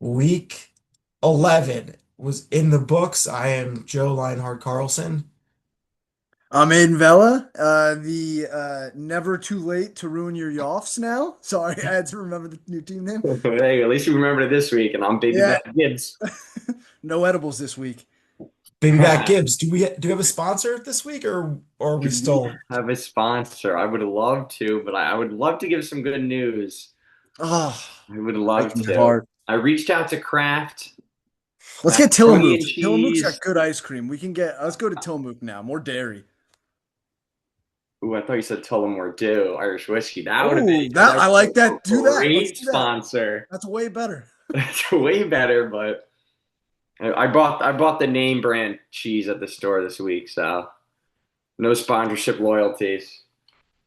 Week 11 was in the books. I am Joe Lionheart Carlson. I'm Aiden Vella, the never too late to ruin your yawfs now. Sorry, I had to remember the new team name. Hey, at least you remembered it this week, and I'm Baby Yeah, Back Gibbs. no edibles this week. Baby back Gibbs. Do we have a sponsor this week or are we Do we still? have a sponsor? I would love to, but I would love to give some good news. Oh, I would love breaking my to. heart. I reached out to Kraft Let's get macaroni and Tillamook. Tillamook's got cheese. good ice cream. Let's go to Tillamook now. More dairy. Ooh, I thought you said Tullamore Dew, Irish whiskey. That would have Oh, been that I like a that. Do that. Let's great do that. sponsor. That's way better. That's way better, but I bought the name brand cheese at the store this week, so no sponsorship loyalties.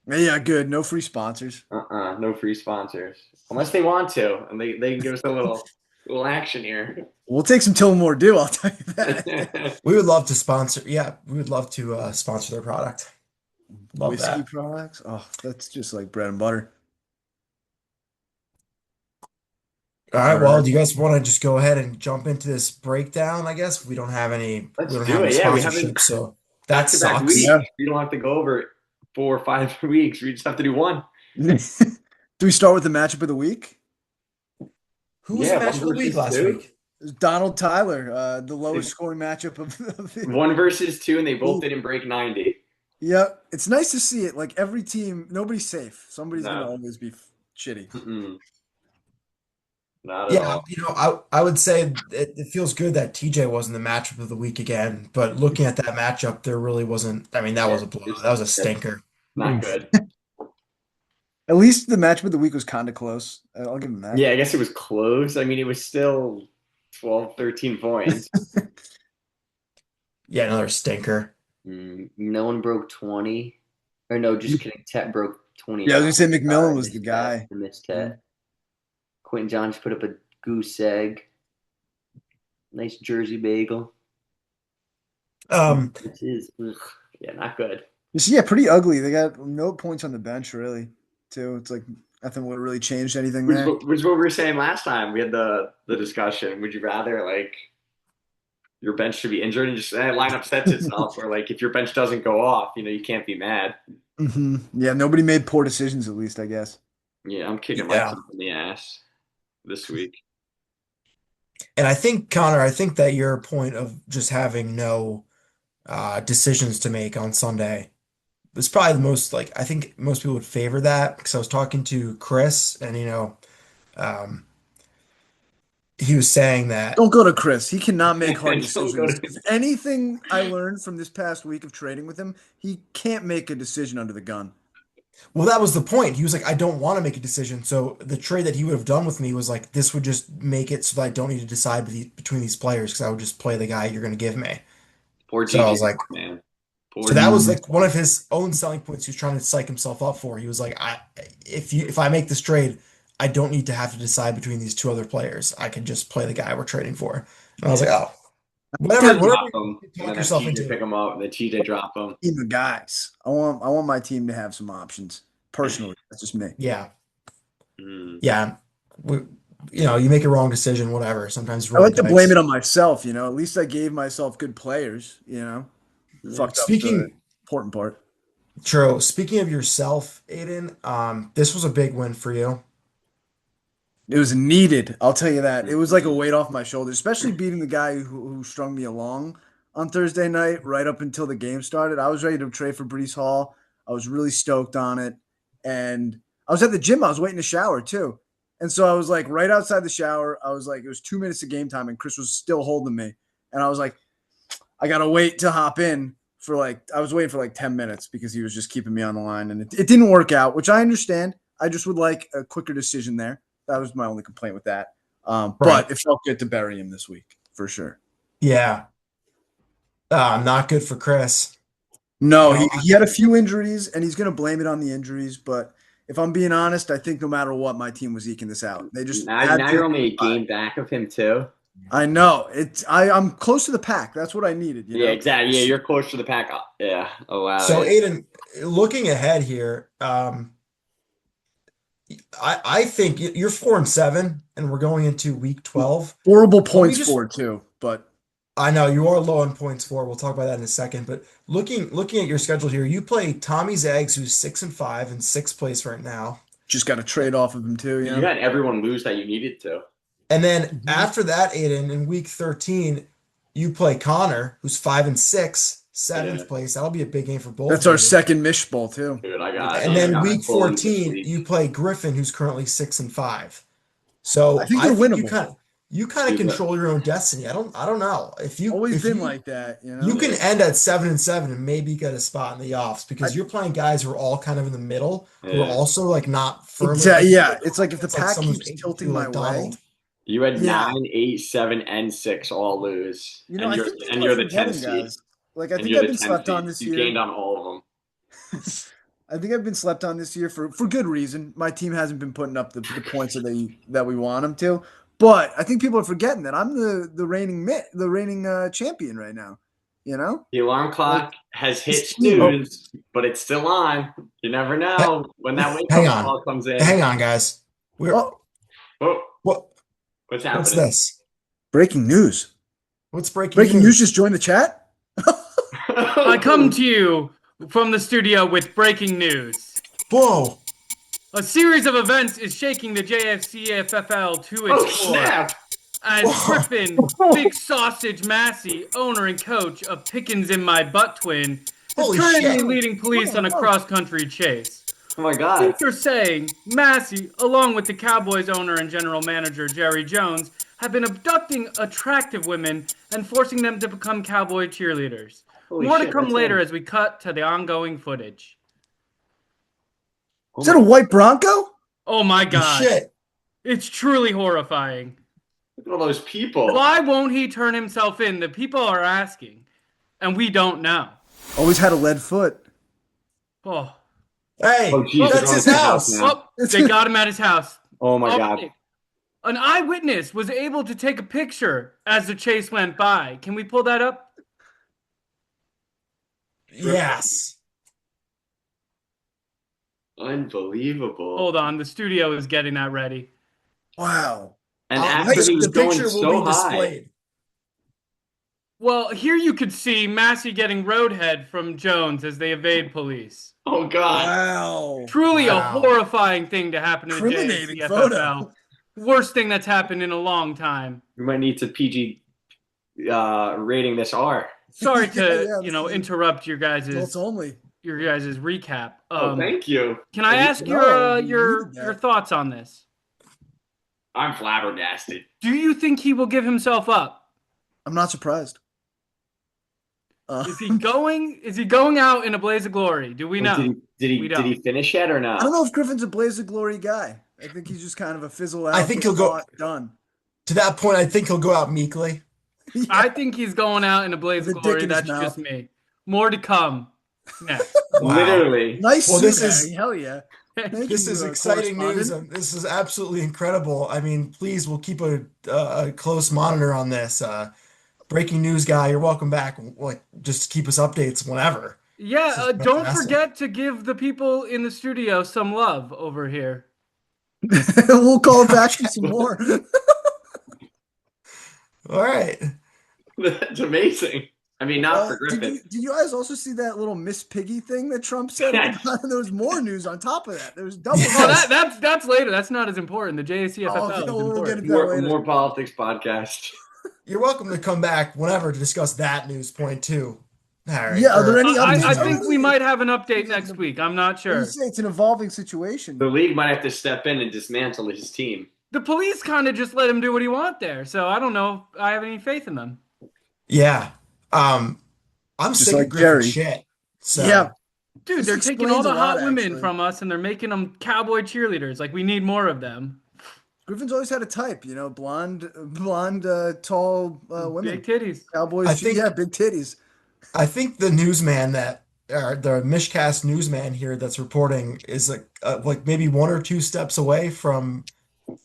Yeah, good. No free sponsors. No free sponsors. Unless they want to, and they can give us a little action here. We'll take some Tillamore Dew, I'll tell you that. We would love to sponsor. Yeah, we would love to sponsor their product. Love Whiskey that. products. Oh, that's just like bread and butter. All All right. Well, right. do you guys want to just go ahead and jump into this breakdown? I guess we Let's don't have do any it. Yeah, we haven't sponsorship, so that back-to-back sucks. Yeah. weeks. We don't have to go over 4 or 5 weeks. We just have to do one. Do we start with the matchup of the week? Who was the Yeah, match one of the week versus last two. week? Donald Tyler, the lowest scoring matchup of the. One versus two, and they both didn't break 90. Yep, it's nice to see it. Like every team, nobody's safe. Somebody's gonna No, always be shitty. not at Yeah, all. I would say it feels good that TJ wasn't the matchup of the week again. But looking at that matchup, there really wasn't. I mean, that Yeah, was a blow. it's That was a that's stinker. not Oof. good. At least the matchup of the week was kind of close. I'll give him that. Yeah, I guess it was close. I mean, it was still 12, 13 points. Yeah, another stinker. No one broke 20. Or no, just kidding. Tet broke Yeah, I was 29. gonna say McMillan Sorry, was the missed Tet. guy. I missed Tet. Quentin Johns put up a goose egg. Nice Jersey bagel. Um, This is, yeah, not good. Yeah, pretty ugly. They got no points on the bench really, too. It's like nothing would really changed anything Which, there. which is what we were saying last time. We had the discussion. Would you rather like your bench should be injured and just lineup sets itself, or like if your bench doesn't go off, you can't be mad. Yeah, nobody made poor decisions. At least I guess. Yeah, I'm kicking yeah, myself in the ass this week. and I think Connor, I think that your point of just having no decisions to make on Sunday was probably the most like I think most people would favor that because I was talking to Chris and um, he was saying that. Don't go to Chris. He cannot make hard Don't go decisions. to. If anything I learned from this past week of trading with him, he can't make a decision under the gun. Well, that was the point. He was like, I don't want to make a decision. So the trade that he would have done with me was like, this would just make it so that I don't need to decide between these players because I would just play the guy you're going to give me. Poor So I GG, was like, man. so Poor that was GG. Mhm. like one of his own selling points he was trying to psych himself up for. He was like, if I make this trade, I don't need to have to decide between these two other players. I can just play the guy we're trading for. And I was like, Yeah. oh, TJ whatever drop him, you and talk then have yourself TJ into. pick him up, and then TJ drop him. Team of guys. I want my team to have some options. Personally, that's just me. Yeah, Mm. yeah. We, you make a wrong decision, whatever. Sometimes I roll the like to blame dice. it on myself. At least I gave myself good players. Yeah. Fucked up the Speaking important part. True. Speaking of yourself, Aiden, this was a big win for you. It was needed. I'll tell you that. It was like a Mhm. weight off my shoulders, especially beating the guy who strung me along on Thursday night, right up until the game started. I was ready to trade for Brees Hall. I was really stoked on it. And I was at the gym. I was waiting to shower too. And so I was like right outside the shower. I was like, it was 2 minutes of game time, and Kris was still holding me. And I was like, I gotta wait to hop in for I was waiting for like 10 minutes because he was just keeping me on the line. And it didn't work out, which I understand. I just would like a quicker decision there. That was my only complaint with that. Right. But it felt good to bury him this week for sure. Yeah. Not good for Chris. No, No, he had a few injuries and he's going to blame it on the injuries. But if I'm being honest, I think no matter what, my team was eking this out. They just had Now to. you're only a game back of him too. I know I'm close to the pack. That's what I needed. Yeah, exactly. Yeah, you're close to the pack. Yeah. Oh wow. so Aiden, looking ahead here, I think you're 4-7, and we're going into week 12. Horrible Let me points just for it too, but I know you are low on points for. We'll talk about that in a second. But looking at your schedule here, you play Tommy's Eggs, who's 6-5 in sixth place right now. just got to trade off of him too. You had everyone lose that you needed to. And then after that, Aiden, in week 13, you play Connor, who's 5-6, seventh place. That'll be a big game for both That's of our you. second Mish Bowl too. Dude, And then week 14, you play Griffin, who's currently 6-5. So I think they're winnable. You kind of control your own destiny. I don't know if you Always if been you, like that, you know. you can end at 7-7 and maybe get a spot in the offs because you're playing guys who are all kind of in the middle who are also like not firmly. Exactly. Yeah, it's like if the It's like pack someone's keeps tilting my like way. Donald. You had 9, 8, 7, and 6 all lose. You know, and I you're, think and people you're are the 10th forgetting, seed. guys. Like I And think you're I've the been 10th slept on seed. this You year. gained on all of them. I think I've been slept on this year for good reason. My team hasn't been putting up the points that we want them to. But I think people are forgetting that I'm the reigning champion right now. You know, The alarm clock has hit This team- snooze, but it's still on. You never know when that wake Hang up on. call comes in. Hang on, guys. Oh, Oh, What? what's happening? What's this? breaking news! What's breaking Breaking news just joined the chat. I come to you from the studio with breaking news. Whoa! A series of events is shaking the JFCFFL to its Oh, core. snap. As Whoa. Griffin, Big Sausage Massey, owner and coach of Pickens in My Butt Twin, is Holy currently shit. leading police on a cross-country chase. Oh, my God. Police are saying Massey, along with the Cowboys owner and general manager Jerry Jones, have been abducting attractive women and forcing them to become Cowboy cheerleaders. Holy More shit, to come that's later him. as we cut to the ongoing footage. Is that a white Bronco? Oh my God. Shit. It's truly horrifying. Look at all those people. Why won't he turn himself in? The people are asking, and we don't know. Always had a lead foot. Oh, Hey, Oh, geez, that's they're his going to house. now. they got him at his house. Oh, my All God. right. An eyewitness was able to take a picture as the chase went by. Can we pull that up? Yes. Unbelievable. Hold on, the studio is getting that ready. Wow. And after he was the going picture will so be high. displayed. Well, here you could see Massey getting roadhead from Jones as they evade police. Oh, God. Wow. Truly a Wow. horrifying thing to happen to the Incriminating JCFFL. photo. Worst thing that's happened in a long time. We might need to PG rating this R. Sorry to Yeah, interrupt your guys' Adults only. recap. Oh, thank you. Can I ask No, you your needed that. your thoughts on this? I'm flabbergasted. Do you think he will give himself up? I'm not surprised. Is he going out in a blaze of glory? Do we know? Did We he don't. finish yet or I don't not? know if Griffin's a blaze of glory guy. I think he's just kind of a fizzle out. I think he'll go- done. To that point, I think he'll go out meekly. I think he's going out in a blaze With of a dick glory. in his That's just mouth. me. More to come next. Wow. Literally. Nice Well, suit, this is- Harry. Hell yeah. Thank This you, is exciting news. correspondent. This is absolutely incredible. I mean, please, we'll keep a close monitor on this. Breaking news guy, you're welcome back. Like, just keep us updates whenever. Yeah, This is don't fantastic. forget to give the people in the studio some love over here. We'll call back for some more. All right. That's amazing. I mean, not for Griffin. Did you guys also see that little Miss Piggy thing that Trump said? Yes. There was more news on top of that. There was double. Yes. Oh, that's later. That's not as important. The JCFFL Oh, okay, is well, we'll get important. it that later. More politics podcast. You're welcome to come back whenever to discuss that news point too. All right. Yeah, are there Or- any updates? I think already? we might have an update next week. I'm not I sure. would say it's an evolving situation. The league might have to step in and dismantle his team. The police kind of just let him do what he want there, so I don't know if I have any faith in them. Yeah. I'm Just sick like of Griffin's Jerry. shit. So Yeah. Dude, This they're taking all explains the a lot, hot women actually. from us and they're making them cowboy cheerleaders. Like, we need more of them. Griffin's always had a type, blonde, tall women. Big titties. Cowboys, I think- yeah, big titties. I think the newsman the MISHCAST newsman here that's reporting is like maybe 1 or 2 steps away from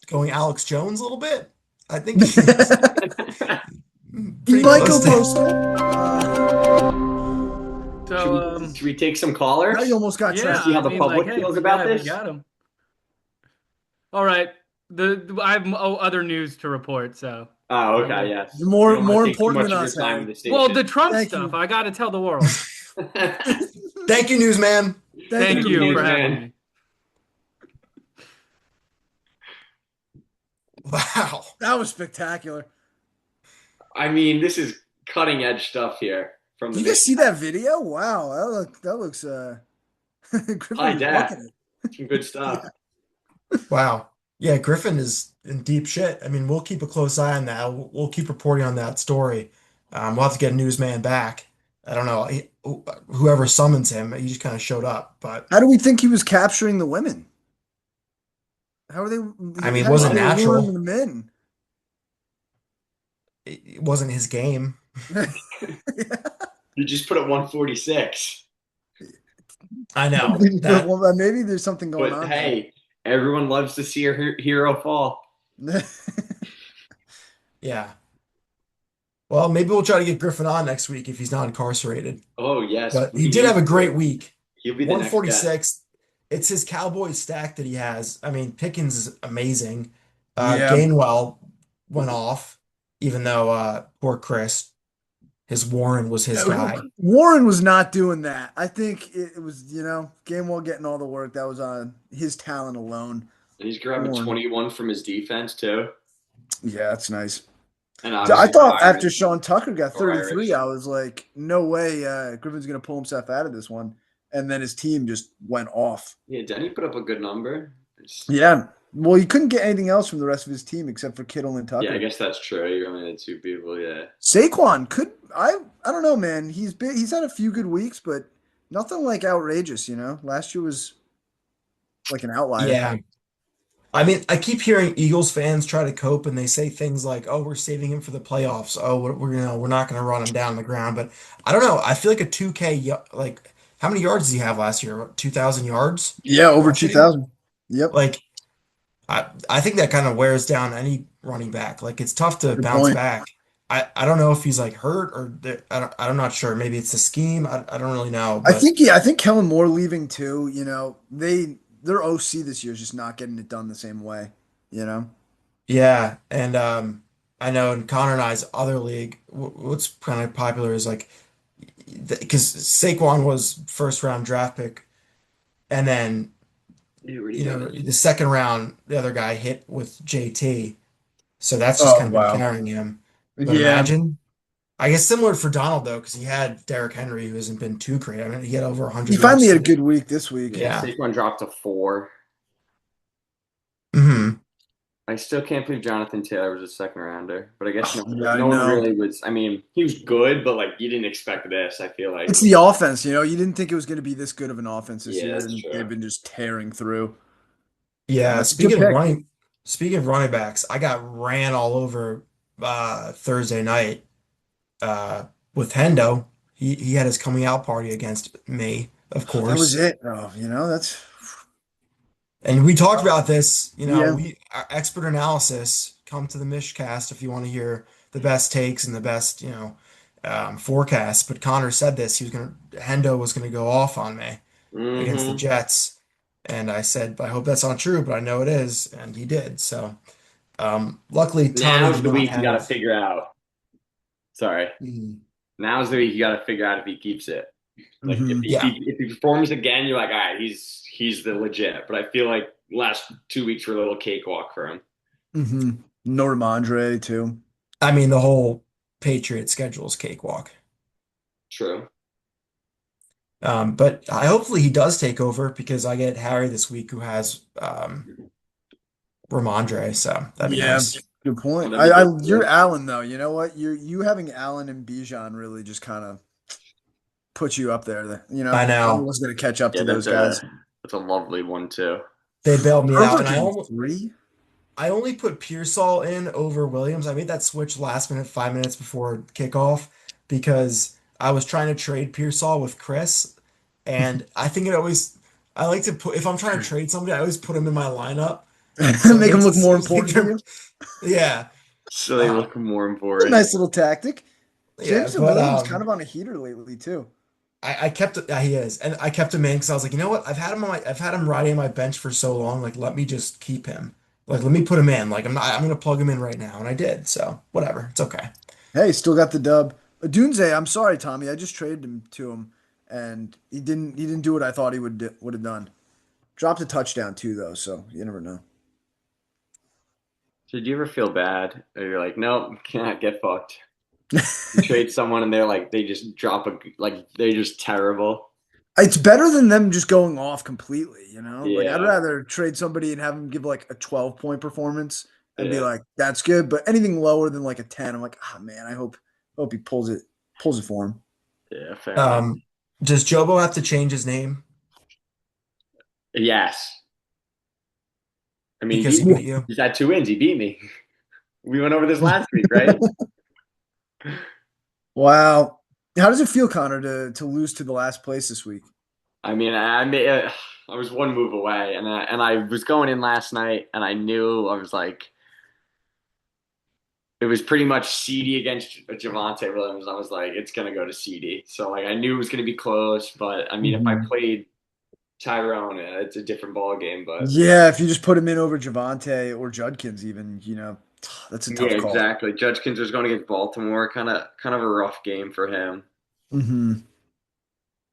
going Alex Jones a little bit. I think he's You pretty might go close to- postal. So, Should we take some callers? Now you almost got yeah. trapped. See how the I mean, public like, hey, feels we about got- we this? got 'em. All right. I have other news to report. So. Oh, okay, yes. You're We more don't want to take too important much than of your us, time Harry. in the Well, the station. Trump Thank stuff, you. I got to tell the world. Thank you, newsman. Thank Thank you, you for newsman. having me. Wow. That was spectacular. I mean, this is cutting edge stuff here from Did the you guys see Michigan. that video? Wow, that looks Griffin High was def. bucking Some good it. stuff. Wow. Yeah, Griffin is in deep shit. I mean, we'll keep a close eye on that. We'll keep reporting on that story. We'll have to get a newsman back. I don't know. Whoever summons him, he just kind of showed up. But How do we think he was capturing the women? How are they? I mean, it How do you wasn't think they were luring natural. them in? It wasn't his game. You just put it 146. I know that. Well, maybe there's something going But on there. hey, everyone loves to see a hero fall. Yeah. Well, maybe we'll try to get Griffin on next week if he's not incarcerated. Oh, yes. But he We did have need a to. great week. He'll be the next guest. 146. It's his Cowboys stack that he has. I mean, Pickens is amazing. Yeah. Gainwell went off, even though poor Kris, his Warren was his guy. Warren was not doing that. I think it was, Gainwell getting all the work. That was on his talent alone. And he's grabbing Warren. 21 from his defense, too. Yeah, that's nice. And I obviously, thought Irish. after Sean Tucker got Or 33, Irish. I was like, no way Griffin's going to pull himself out of this one. And then his team just went off. Yeah, Denny put up a good number. Yeah. Well, he couldn't get anything else from the rest of his team except for Kittle and Tucker. Yeah, I guess that's true. You only had two people, yeah. Saquon I don't know, man. He's had a few good weeks, but nothing like outrageous, Last year was like an outlier. Yeah. I mean, I keep hearing Eagles fans try to cope and they say things like, "Oh, we're saving him for the playoffs. Oh, we're not going to run him down the ground." But I don't know. I feel like a 2K like how many yards did he have last year? 2,000 yards? Yeah, over Rushing? 2,000. Yep. Like I think that kind of wears down any running back. Like it's tough to Good bounce point. back. I don't know if he's like hurt or I'm not sure. Maybe it's the scheme. I don't really know. I But think Kellen Moore leaving too, their OC this year is just not getting it done the same way, yeah, and I know in Connor and I's other league, what's kind of popular is like because Saquon was first round draft pick, and then the second round the other guy hit with JT, so that's just Oh, kind of been wow. carrying him. But Yeah. imagine, I guess similar for Donald though, because he had Derrick Henry, who hasn't been too great. I mean, he had over 100 He finally yards had a good week this week. Yeah. Saquon dropped to 4. Hmm. I still can't believe Jonathan Taylor was a second rounder, but I guess no Yeah, I one know. really was. I mean, he was good, but like you didn't expect this. I feel like It's the offense, you didn't think it was going to be this good of an offense this Yeah, year, that's and true. they've been just tearing through. Yeah, That's a good pick. speaking of running backs, I got ran all over Thursday night with Hendo. He had his coming out party against me, of That was course. it. Oh, that's And we talked about this, Yeah. our expert analysis, come to the MISHCAST if you want to hear the best takes and the best, forecasts. But Connor said this, Hendo was gonna go off on me against the Mhm. Jets. And I said, I hope that's not true, but I know it is, and he did. So luckily Tommy Now's did the not week you got to have figure out. Sorry, Mhm. now's the week you got to figure out if he keeps it. Like Mhm. if he performs again, you're like, all right, he's the legit. But I feel like last 2 weeks were a little cakewalk for him. No Ramondre too. I mean the whole Patriot schedule is cakewalk. True. But hopefully he does take over because I get Harry this week who has Ramondre, so that'd be Yeah. nice. Good point. Well, that'd be good. You're Allen though. You know what? You having Allen and Bijan really just kind of put you up there. I know. No one's going to catch up Yeah, to those guys. that's a lovely one too. They bailed me out, Herbert and getting 3. I only put Pearsall in over Williams. I made that switch last minute, 5 minutes before kickoff, because I was trying to trade Pearsall with Kris, and I think I like to put if I'm trying to trade somebody, I always put him in my lineup. So Make it them look makes it more seem like important to you. Yeah, So they look more It's a important. nice little tactic. yeah, Jameson but Williams kind of on a heater lately too. I kept it. He is, and I kept him in because I was like, you know what? I've had him riding on my bench for so long. Like, let me just keep him. Like, let me put him in. Like, I'm gonna plug him in right now, and I did. So whatever, it's okay. Hey, still got the dub. Dunze, I'm sorry, Tommy. I just traded him to him, and he didn't do what I thought he would have done. Dropped a touchdown too, though, so you never know. Did you ever feel bad? Or you're like, nope, can't get fucked. You trade someone and they're like, they just drop they're just terrible. It's better than them just going off completely, you know? Like I'd Yeah, rather trade somebody and have them give like a 12-point performance and be yeah. like, that's good. But anything lower than like a 10, I'm like, ah man, I hope he pulls it for him. Yeah, fair enough. Um, does Jobo have to change his name Yes. I mean, he because beat he me. beat you? He's had 2 wins. He beat me. We went over this last week, right? Wow. How does it feel, Connor, to lose to the last place this week? I mean, I was one move away, and I was going in last night, and I knew I was like, it was pretty much CD against Javante Williams. I was like, it's gonna go to CD. So like, I knew it was gonna be close, but I mean, if I Mhm. played Tyrone, it's a different ball game. But Yeah, if you just put him in over Javante or Judkins, even, that's a yeah, tough call. exactly. Judkins was going against Baltimore, kind of a rough game for him. Hmm. Yeah,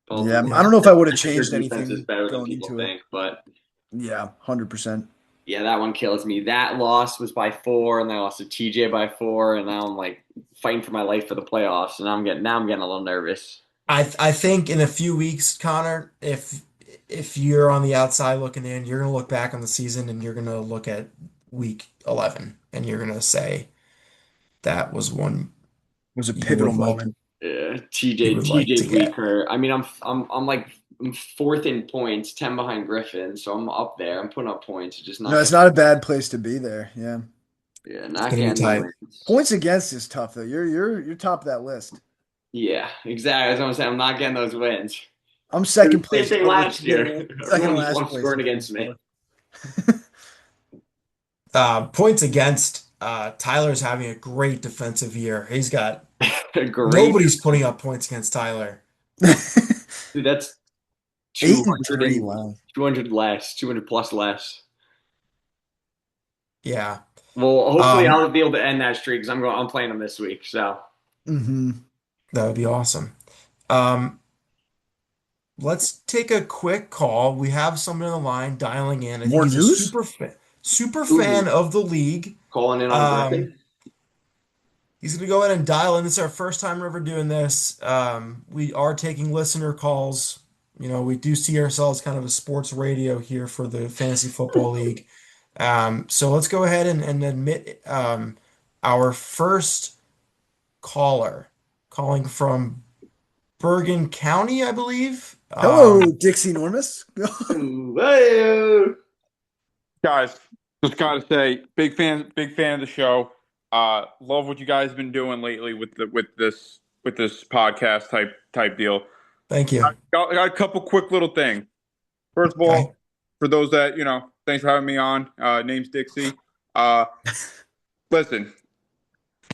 Baltimore, I Yeah. don't know if I would have I think their changed defense is anything better than going people into it. think, but Yeah, 100%. yeah, that one kills me. That loss was by 4, and then I lost to TJ by 4, and now I'm like fighting for my life for the playoffs, and I'm getting a little nervous. I think in a few weeks, Connor, if you're on the outside looking in, you're gonna look back on the season and you're gonna look at week 11 and you're gonna say that was one Was a you pivotal would like moment. Yeah, you TJ would like to TJ's get. weaker. I mean, I'm like I'm fourth in points, 10 behind Griffin, so I'm up there. I'm putting up points, just No, not it's getting not a bad place to be there. Yeah. yeah, It's not gonna be getting the tight. wins. Points against is tough though. You're top of that list. Yeah, exactly. That's what I'm saying. I'm not getting those wins. I'm It was second the same place, thing but last year. second Everyone to just last loves place scoring is pretty against me. sore. Points against Tyler's having a great defensive year. He's got Great. nobody's putting up points against Tyler. Dude, that's Eight 200 and three. and Wow. 200 less, 200 plus less. Yeah. Well, hopefully Um, I'll be able to end that streak because I'm playing them this week. So Hmm. that would be awesome. Um, let's take a quick call. We have someone on the line dialing in. I think More he's a news? super ooh, fan of the league. calling in on Um, Griffin. he's gonna go ahead and dial in. This is our first time ever doing this. We are taking listener calls. You know, we do see ourselves kind of a sports radio here for the Fantasy Football League. So let's go ahead and admit our first caller calling from Bergen County, I believe. Hello, Dixie Normus. Whoa. Guys, just gotta say, big fan of the show. Love what you guys have been doing lately with this podcast type deal. Thank you. Got a couple quick little things. First of Okay. all, for those that thanks for having me on. Name's Dixie. Uh, listen,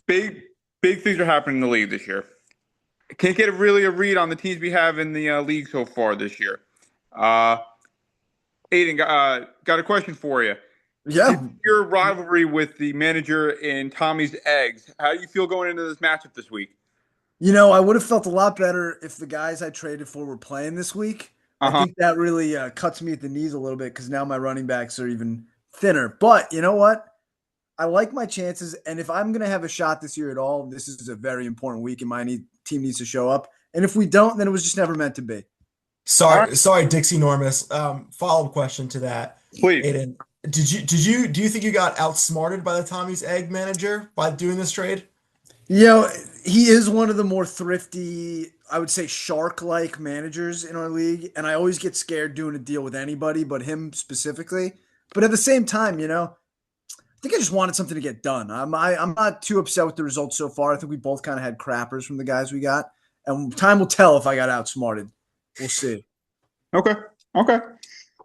big big things are happening in the league this year. Can't get really a read on the teams we have in the league so far this year. Uh, Aidan, got a question for you. Yeah. Your rivalry with the manager in Tommy's Eggs. How do you feel going into this matchup this week? I would have felt a lot better if the guys I traded for were playing this week. I Uh-huh. think that really cuts me at the knees a little bit because now my running backs are even thinner. But you know what? I like my chances. And if I'm going to have a shot this year at all, this is a very important week and team needs to show up. And if we don't, then it was just never meant to be. All right, Sorry, Dixie Normus. Follow-up question to that. please. Aiden, do you think you got outsmarted by the Tommy's Egg manager by doing this trade? You know, he is one of the more thrifty, I would say shark-like managers in our league, and I always get scared doing a deal with anybody, but him specifically. But at the same time, I think I just wanted something to get done. I'm not too upset with the results so far. I think we both kind of had crappers from the guys we got, and time will tell if I got outsmarted. We'll see. Okay. Okay.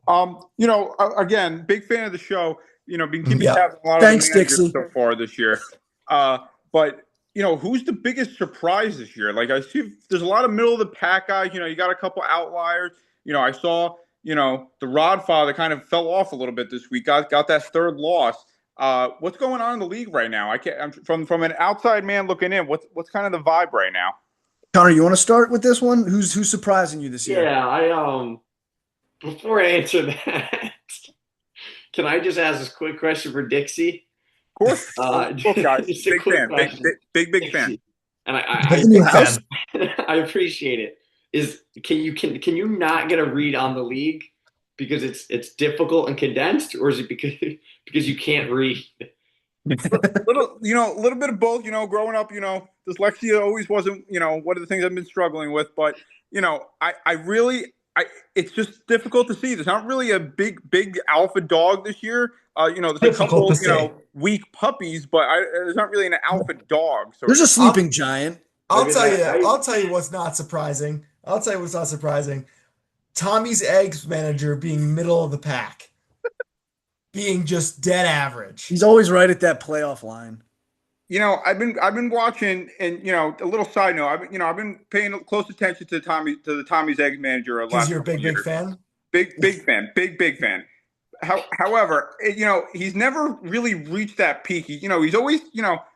Again, big fan of the show. Been keeping Yeah. tabs on a lot of the Thanks, managers Dixie. so far this year. But who's the biggest surprise this year? Like I see there's a lot of middle of the pack guys. You got a couple outliers. I saw the Rod father kind of fell off a little bit this week. Got that third loss. What's going on in the league right now? I'm from an outside man looking in. What's kind of the vibe right now? Connor, you want to start with this one? Who's surprising you this year? Yeah, I before I answer that, can I just ask this quick question for Dixie? Of course, guys. Just a Big quick fan, question. big fan. And Big fan. I appreciate it. Can you not get a read on the league because it's difficult and condensed, or is it because you can't read? A little bit of both. Growing up, dyslexia always wasn't, one of the things I've been struggling with. But it's just difficult to see. There's not really a big alpha dog this year. There's a couple, weak puppies, but there's not really an alpha dog. So there's a sleeping giant. I'll tell you what's not surprising. Tommy's Eggs manager being middle of the pack. Being just dead average. He's always right at that playoff line. I've been watching, and a little side note. I've been paying close attention to the Tommy's Eggs manager. Because you're a big fan. Big fan. However, he's never really reached that peak. He's always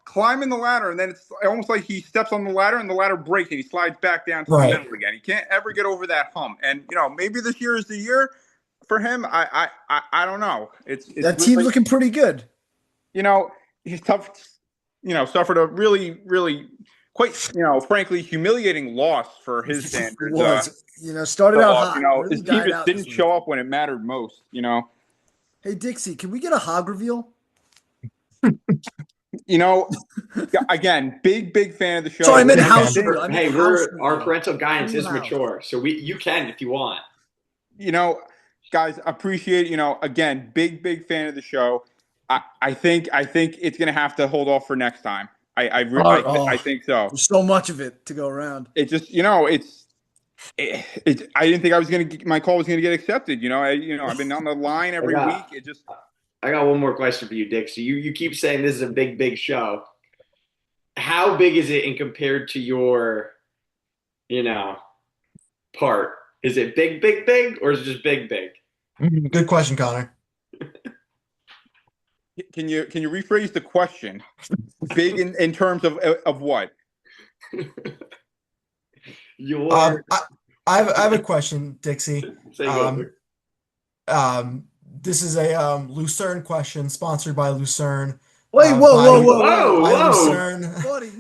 climbing the ladder, and then it's almost like he steps on the ladder and the ladder breaks and he slides back down to the middle again. He can't ever get over that hump. And maybe this year is the year for him. I don't know. It's that team's looking pretty good. He's tough. Suffered a really, really quite, frankly, humiliating loss for his standards. Started out hot. His team just didn't show up when it mattered most. Hey Dixie, can we get a hog reveal? Again, big fan of the show. Sorry, I meant house. Hey, our parental guidance is mature, so you can if you want. Guys, appreciate. Again, big fan of the show. I think it's gonna have to hold off for next time. I think so. There's so much of it to go around. It just I didn't think my call was gonna get accepted. I've been on the line every week. I got one more question for you, Dixie. You keep saying this is a big show. How big is it in compared to your, part? Is it big, or is it just big? Good question, Connor. Can you rephrase the question? Big in terms of what? I have a question, Dixie. This is a Lucerne question, sponsored by Lucerne. Wait, whoa! Lucerne.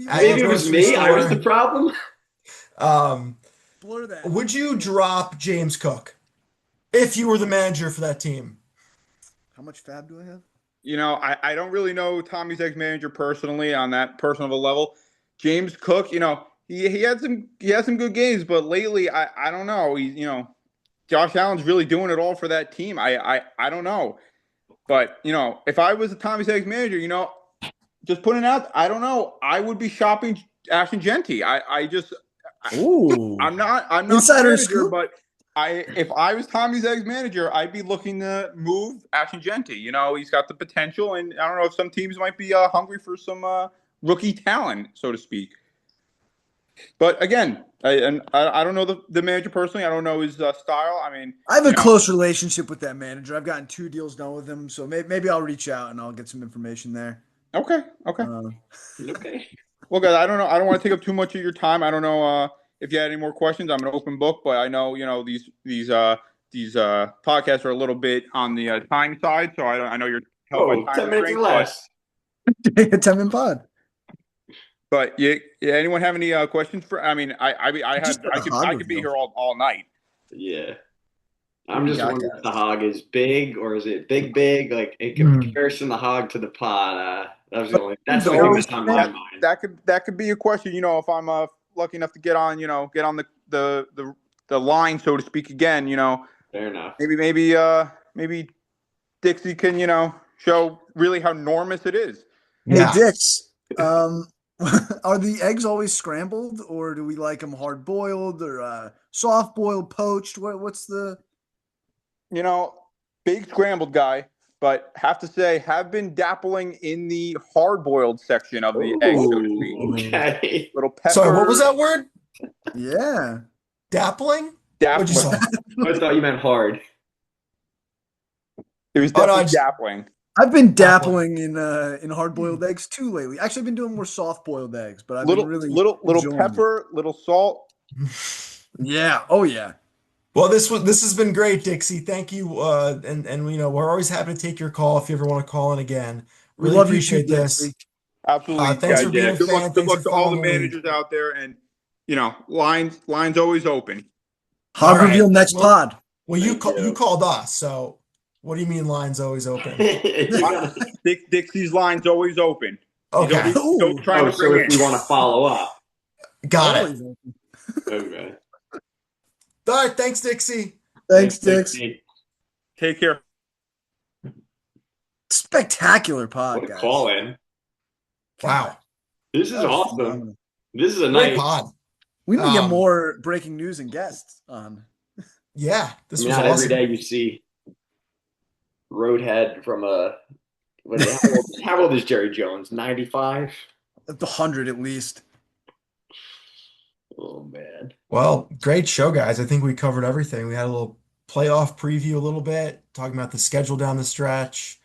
Maybe it was me. I was the problem. Blur that. Would you drop James Cook if you were the manager for that team? How much fab do I have? I don't really know Tommy's ex-manager personally on that personal of a level. James Cook, he had some good games, but lately I don't know. Josh Allen's really doing it all for that team. I don't know. But, if I was a Tommy's ex-manager, just putting it out, I don't know. I would be shopping Ashton Genty. I'm not Insider manager, scoop? but if I was Tommy's ex-manager, I'd be looking to move Ashton Genty. He's got the potential, and I don't know if some teams might be hungry for some rookie talent, so to speak. But again, I don't know the manager personally. I don't know his style. I have a close relationship with that manager. I've gotten 2 deals done with him, so maybe I'll reach out and I'll get some information there. Okay. Okay. Well, guys, I don't know. I don't want to take up too much of your time. I don't know if you had any more questions. I'm an open book, but I know these podcasts are a little bit on the time side, so I know you're 10 minutes or less. 10-minute pod. But anyone have any questions for? I could be here all night. Yeah, I'm just wondering if the hog is big or is it big? Like in comparison, the hog to the pod. That's the only that's on my mind. That could be a question. If I'm lucky enough to get on the line, so to speak, again. Fair enough. Maybe Dixie can show really how enormous it is. Yeah. Hey Dix. Are the eggs always scrambled, or do we like them hard boiled or soft boiled, poached? What's the? Big scrambled guy, but have to say have been dabbling in the hard boiled section of the egg, so to speak. Okay. Little pepper. Sorry, what was that word? Yeah. Dappling? Dappling. What'd you say? I thought you meant hard. It was Oh, no, definitely dappling. I've been dabbling in hard-boiled eggs too lately. Actually, I've been doing more soft-boiled eggs, but I've been really Little enjoying pepper, little salt. it. Yeah. Oh yeah. Well, this has been great, Dixie. Thank you. And you know, we're always happy to take your call if you ever want to call in again. We Really love you too, appreciate Dixie. this. Absolutely, Thanks guys. for being Yeah. a Good fan. luck. Good Thanks for luck to all the following the league. managers out there, and lines always open. Hog All right. reveal next Well, pod. well, you Thank you. called us, so what do you mean lines always open? You gotta- Dixie's line's always open. He's Okay, always trying oh, to so bring if in. we want to follow up. got Oh, it. he's open. Okay. All right, thanks, Dixie. Thanks, Dix. Dixie. Take care. Spectacular pod, What a guys. call in. Wow, This is That was awesome. phenomenal. This is a great night. pod. We need to get Um, more breaking news and guests on. Yeah, this was Not every awesome. day you see Roadhead from a. How old is Jerry Jones? 95? At the 100 at least. Oh, man. Well, great show, guys. I think we covered everything. We had a little playoff preview, a little bit, talking about the schedule down the stretch,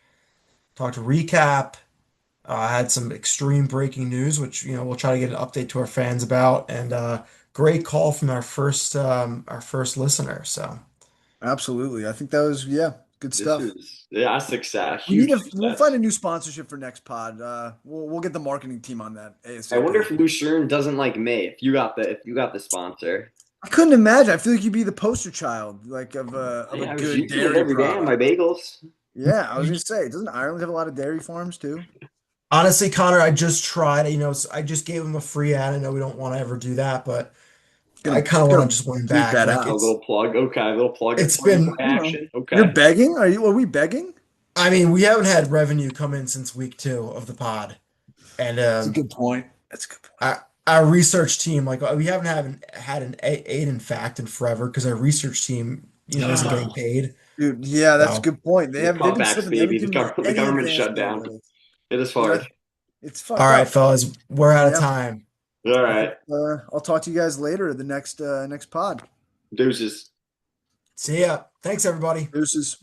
talked recap, had some extreme breaking news, which, you know, we'll try to get an update to our fans about, and great call from our first listener. So Absolutely. I think that was, good stuff. Yeah, success. We need Huge we'll success. find a new sponsorship for next pod. We'll get the marketing team on that ASAP. I wonder if Lucerne doesn't like me. If you got the sponsor. I couldn't imagine. I feel like you'd be the poster child, like of a I was good using it dairy every day on my product. bagels. Yeah, I was gonna say, doesn't Ireland have a lot of dairy farms too? honestly, Connor, I just tried, you know, I just gave him a free ad. I know we don't want to ever do that, but I kind of want to just win bleep back. that Like out. A little plug. Okay, a little plug. It's been- for action. Okay. You're begging? Are we begging? I mean, we haven't had revenue come in since week 2 of the pod, and That's a good point. That's a good point. our research team, like we haven't had an Aidan fact in forever because our research team, you know, isn't getting paid. Dude, yeah, that's a So- good point. They've been Cutbacks, slipping. They haven't baby. The given me any government advance shut down. notice. It is hard. It's fucked All right, up. fellas, we're out of Yeah. time. All right. I'll talk to you guys later. The next pod. Deuces. See ya. Thanks, everybody. Deuces.